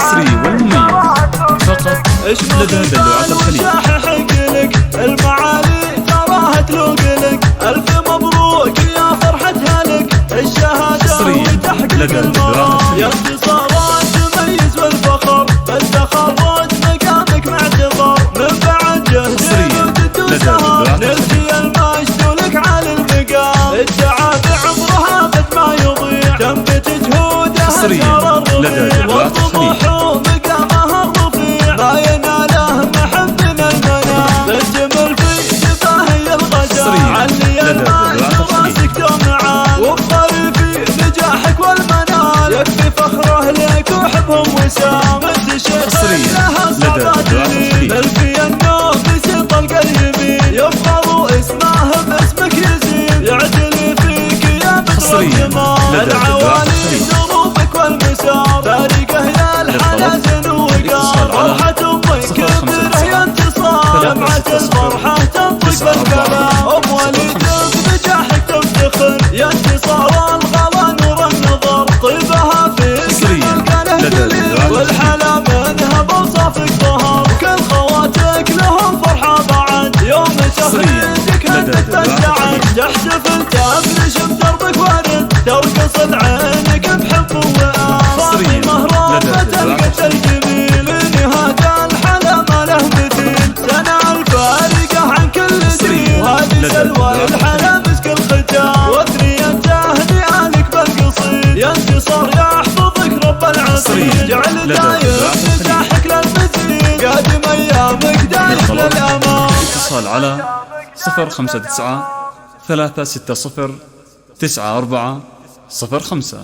الحصري والمميز فقط لدى دلوعة الخليج. حقلك المعالي تراها تلوقلك، ألف مبروك يا فرحتها لك، الشهادة وتحقيق المرام، يا انتصارات تميز والفخر، بالتخرج مقامك معتبر، من بعد جهد وتدوسها نلقي المجد لك على المقام، التعافي عمرها بد ما يضيع، تمت جهودها شر الرضيع، والطموح مقامها الرفيع، ما يناله محب من المنام، بالجمل في شفاهي الغزال، علي المجد راسك تمعان، وافخر في نجاحك والمنال، يكفي فخره لك وحبهم وسام، انت شيخ لها صعبات لي، ملفي النوم بسيط اليمين، يفخر اسمه باسمك يزين، يعتني فيك يا بدر الجمال، العوالي دروبك والمسار، فارقه يا الحنازن وقار، فرحة امك كبيره يا انتصار، جمعة الفرحة تنطق بالكلام، ام وليد بنجاحك تفتخر، يا انتصار الغلا نور النظر، طيبها في اسمك الهدلي، والحلا منها بوصافك ظهر، كل خواتك لهم فرحة بعد، يوم تخريجك انت تسعد، تحتفل تبلشم دربك ورد، ترقص عينك بحب ووئام، فاطمة رافة القد الجميل، نهاية الحلا ما له مثيل، سنة الفارقة عن كل دين، وهذه سلوى الحلا مسك الختام، وثنية تهنئة لك بالقصيد، يا انتصار يحفظك رب العصير، جعل دايم نجاحك للمزيد، قادم ايامك دايم للامان. اتصال على 059 360 94 05.